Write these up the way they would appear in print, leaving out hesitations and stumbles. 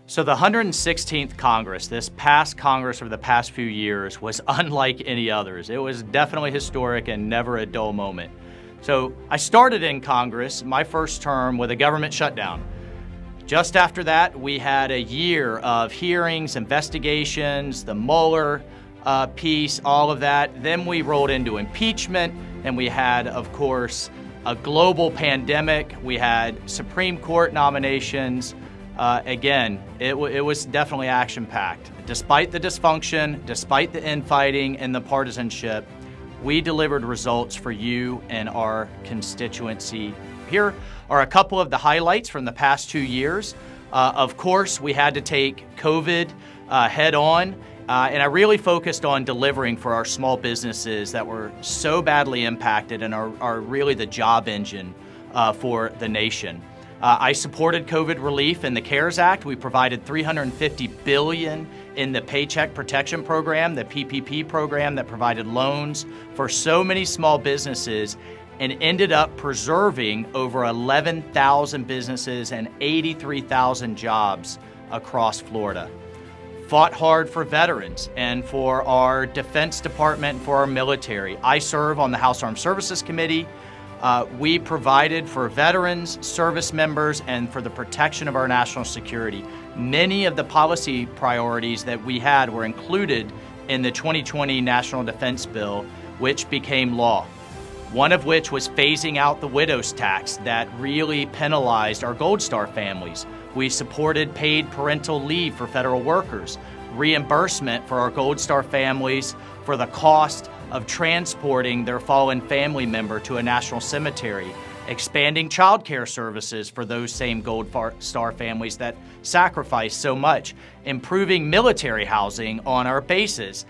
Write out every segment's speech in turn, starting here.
So the 116th Congress, this past Congress over the past few years, was unlike any others. It was definitely historic and never a dull moment. So I started in Congress, my first term, with a government shutdown. Just after that, we had a year of hearings, investigations, the Mueller piece, all of that. Then we rolled into impeachment, and we had, of course, a global pandemic. We had Supreme Court nominations. Again, it was definitely action-packed. Despite the dysfunction, despite the infighting and the partisanship, we delivered results for you and our constituency. Here are a couple of the highlights from the past 2 years. Of course, we had to take COVID head on, and I really focused on delivering for our small businesses that were so badly impacted and are really the job engine for the nation. I supported COVID relief in the CARES Act. We provided $350 billion in the Paycheck Protection Program, the PPP program that provided loans for so many small businesses and ended up preserving over 11,000 businesses and 83,000 jobs across Florida. Fought hard for veterans and for our Defense Department and for our military. I serve on the House Armed Services Committee. We provided for veterans, service members, and for the protection of our national security. Many of the policy priorities that we had were included in the 2020 National Defense Bill, which became law. One of which was phasing out the widow's tax that really penalized our Gold Star families. We supported paid parental leave for federal workers, reimbursement for our Gold Star families for the cost of transporting their fallen family member to a national cemetery, expanding child care services for those same Gold Star families that sacrificed so much, improving military housing on our bases.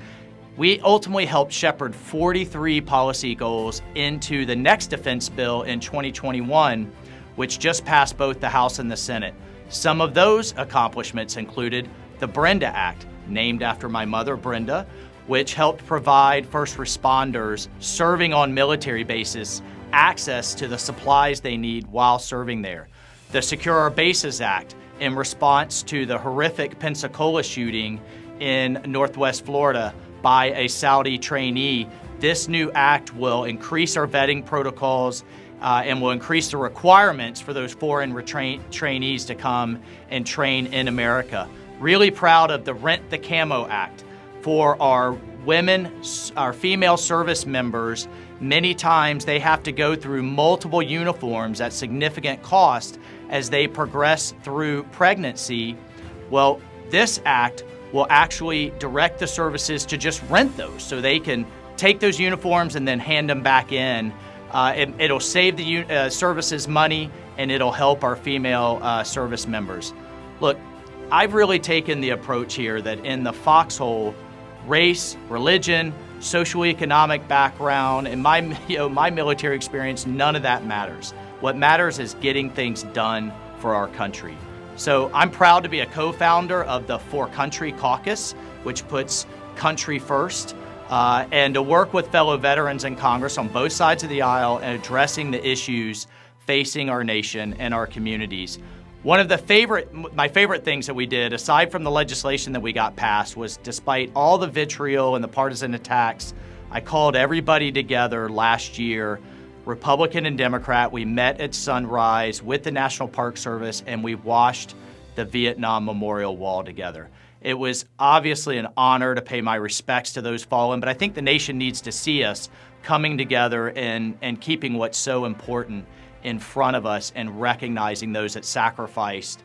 We ultimately helped shepherd 43 policy goals into the next defense bill in 2021, which just passed both the House and the Senate. Some of those accomplishments included the Brenda Act, named after my mother, Brenda, which helped provide first responders serving on military bases access to the supplies they need while serving there. The Secure Our Bases Act, in response to the horrific Pensacola shooting in Northwest Florida by a Saudi trainee. This new act will increase our vetting protocols and will increase the requirements for those foreign trainees to come and train in America. Really proud of the Rent the Camo Act for our women, our female service members. Many times they have to go through multiple uniforms at significant cost as they progress through pregnancy. Well, this act will actually direct the services to just rent those so they can take those uniforms and then hand them back in. It'll save the services money and it'll help our female service members. Look, I've really taken the approach here that in the foxhole, race, religion, socioeconomic background, and my military experience, none of that matters. What matters is getting things done for our country. So I'm proud to be a co-founder of the For Country Caucus, which puts country first, and to work with fellow veterans in Congress on both sides of the aisle and addressing the issues facing our nation and our communities. One of my favorite things that we did, aside from the legislation that we got passed, was despite all the vitriol and the partisan attacks, I called everybody together last year, Republican and Democrat. We met at sunrise with the National Park Service and we washed the Vietnam Memorial Wall together. It was obviously an honor to pay my respects to those fallen, but I think the nation needs to see us coming together and keeping what's so important in front of us and recognizing those that sacrificed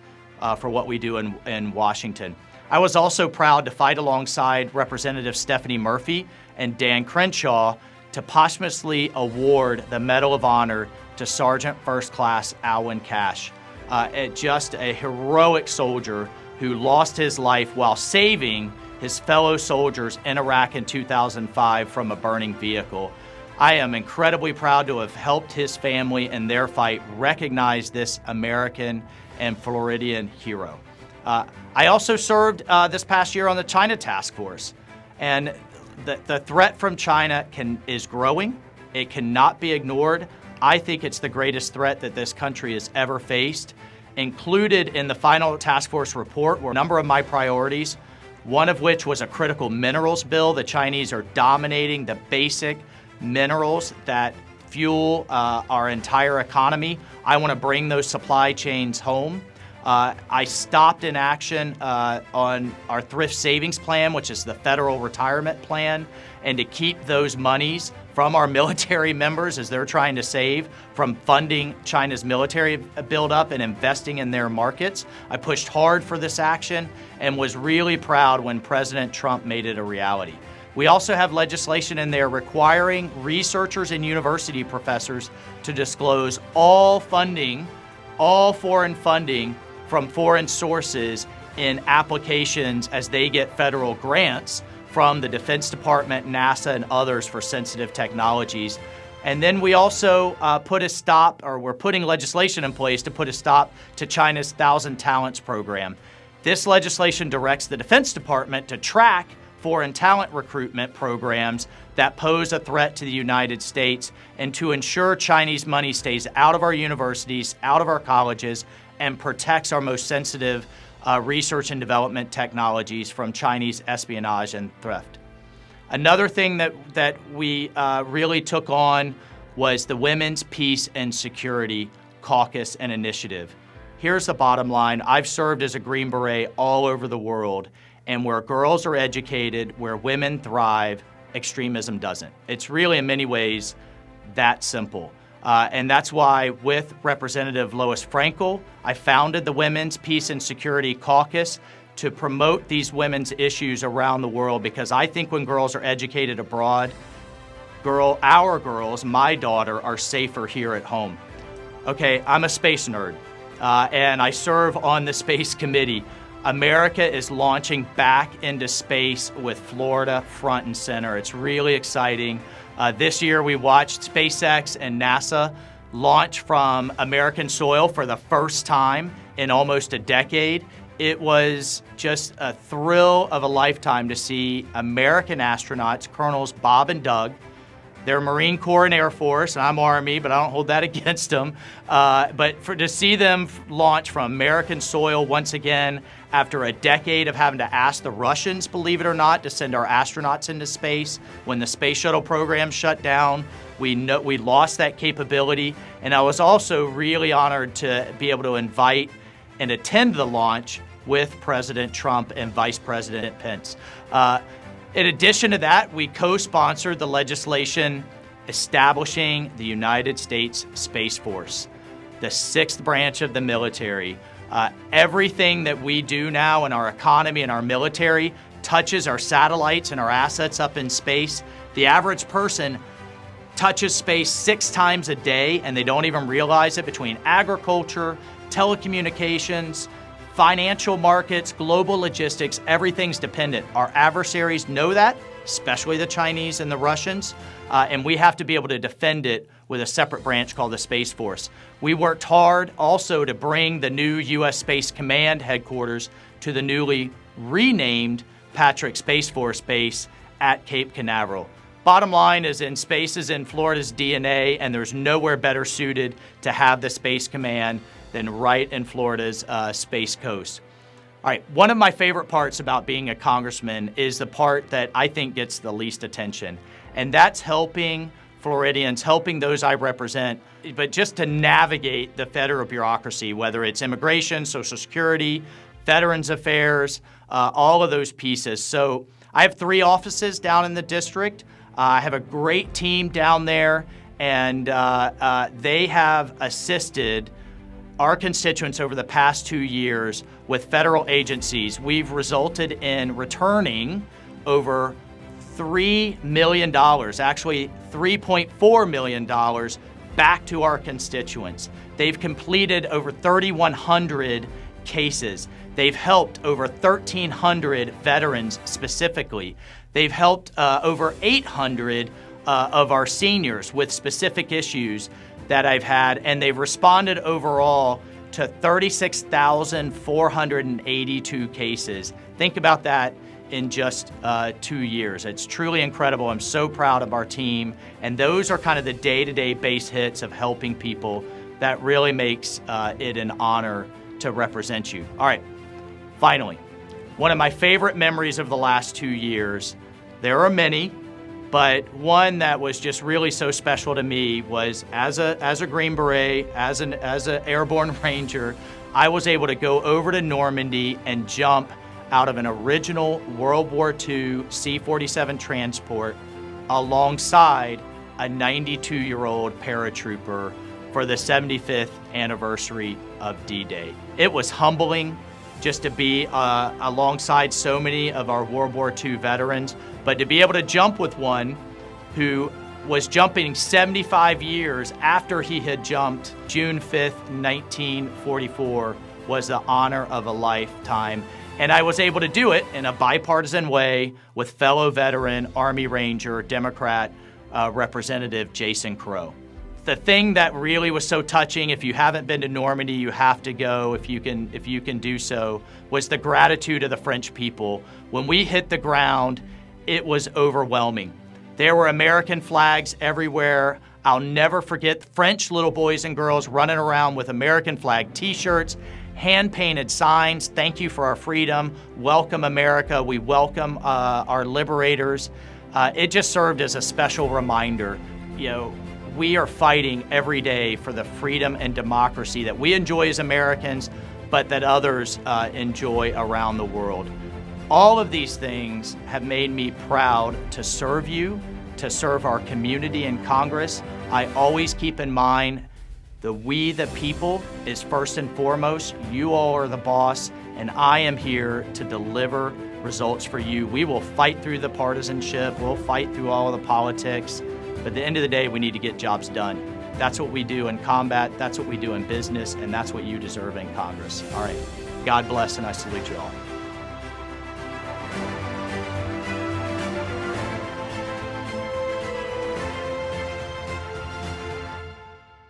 for what we do in Washington. I was also proud to fight alongside Representative Stephanie Murphy and Dan Crenshaw to posthumously award the Medal of Honor to Sergeant First Class Alwyn Cash, just a heroic soldier who lost his life while saving his fellow soldiers in Iraq in 2005 from a burning vehicle. I am incredibly proud to have helped his family in their fight recognize this American and Floridian hero. I also served this past year on the China Task Force, and the threat from China is growing. It cannot be ignored. I think it's the greatest threat that this country has ever faced. Included in the final task force report were a number of my priorities, one of which was a critical minerals bill. The Chinese are dominating the basic minerals that fuel our entire economy. I want to bring those supply chains home. I stopped in action on our thrift savings plan, which is the federal retirement plan, and to keep those monies from our military members as they're trying to save from funding China's military buildup and investing in their markets. I pushed hard for this action and was really proud when President Trump made it a reality. We also have legislation in there requiring researchers and university professors to disclose all funding, all foreign funding from foreign sources in applications as they get federal grants from the Defense Department, NASA, and others for sensitive technologies. And then we also we're putting legislation in place to put a stop to China's 1,000 Talents program. This legislation directs the Defense Department to track foreign talent recruitment programs that pose a threat to the United States and to ensure Chinese money stays out of our universities, out of our colleges, and protects our most sensitive research and development technologies from Chinese espionage and theft. Another thing that we really took on was the Women's Peace and Security Caucus and Initiative. Here's the bottom line. I've served as a Green Beret all over the world, and where girls are educated, where women thrive, extremism doesn't. It's really, in many ways, that simple. And that's why, with Representative Lois Frankel, I founded the Women's Peace and Security Caucus to promote these women's issues around the world, because I think when girls are educated abroad, our girls, my daughter, are safer here at home. Okay, I'm a space nerd, and I serve on the Space Committee. America is launching back into space with Florida front and center. It's really exciting. This year we watched SpaceX and NASA launch from American soil for the first time in almost a decade. It was just a thrill of a lifetime to see American astronauts, Colonels Bob and Doug. They're Marine Corps and Air Force, and I'm Army, but I don't hold that against them. To see them launch from American soil once again after a decade of having to ask the Russians, believe it or not, to send our astronauts into space. When the space shuttle program shut down, we lost that capability. And I was also really honored to be able to invite and attend the launch with President Trump and Vice President Pence. In addition to that, we co-sponsored the legislation establishing the United States Space Force, the sixth branch of the military. Everything that we do now in our economy and our military touches our satellites and our assets up in space. The average person touches space 6 times a day, and they don't even realize it. Between agriculture, telecommunications, financial markets, global logistics, everything's dependent. Our adversaries know that, especially the Chinese and the Russians, and we have to be able to defend it with a separate branch called the Space Force. We worked hard also to bring the new U.S. Space Command headquarters to the newly renamed Patrick Space Force Base at Cape Canaveral. Bottom line is, space is in Florida's DNA, and there's nowhere better suited to have the Space Command than right in Florida's Space Coast. All right, one of my favorite parts about being a congressman is the part that I think gets the least attention, and that's helping Floridians, helping those I represent, but just to navigate the federal bureaucracy, whether it's immigration, Social Security, Veterans Affairs, all of those pieces. So I have 3 offices down in the district. I have a great team down there, and they have assisted our constituents over the past 2 years with federal agencies. We've resulted in returning over $3 million, actually $3.4 million, back to our constituents. They've completed over 3,100 cases. They've helped over 1,300 veterans specifically. They've helped over 800 of our seniors with specific issues that I've had, and they've responded overall to 36,482 cases. Think about that in just 2 years. It's truly incredible. I'm so proud of our team, and those are kind of the day-to-day base hits of helping people that really makes it an honor to represent you. All right, finally, one of my favorite memories of the last 2 years, there are many, but one that was just really so special to me was as a Green Beret, as an airborne ranger, I was able to go over to Normandy and jump out of an original World War II C-47 transport alongside a 92-year-old paratrooper for the 75th anniversary of D-Day. It was humbling just to be alongside so many of our World War II veterans, but to be able to jump with one who was jumping 75 years after he had jumped June 5th, 1944 was the honor of a lifetime. And I was able to do it in a bipartisan way with fellow veteran Army Ranger, Democrat Representative Jason Crow. The thing that really was so touching, if you haven't been to Normandy, you have to go if you can do so, was the gratitude of the French people. When we hit the ground, it was overwhelming. There were American flags everywhere. I'll never forget French little boys and girls running around with American flag t-shirts, hand-painted signs, thank you for our freedom, welcome America, we welcome our liberators. It just served as a special reminder, we are fighting every day for the freedom and democracy that we enjoy as Americans, but that others enjoy around the world. All of these things have made me proud to serve you, to serve our community in Congress. I always keep in mind the we the people is first and foremost. You all are the boss, and I am here to deliver results for you. We will fight through the partisanship, we'll fight through all of the politics, but at the end of the day, we need to get jobs done. That's what we do in combat, that's what we do in business, and that's what you deserve in Congress. All right, God bless, and I salute you all.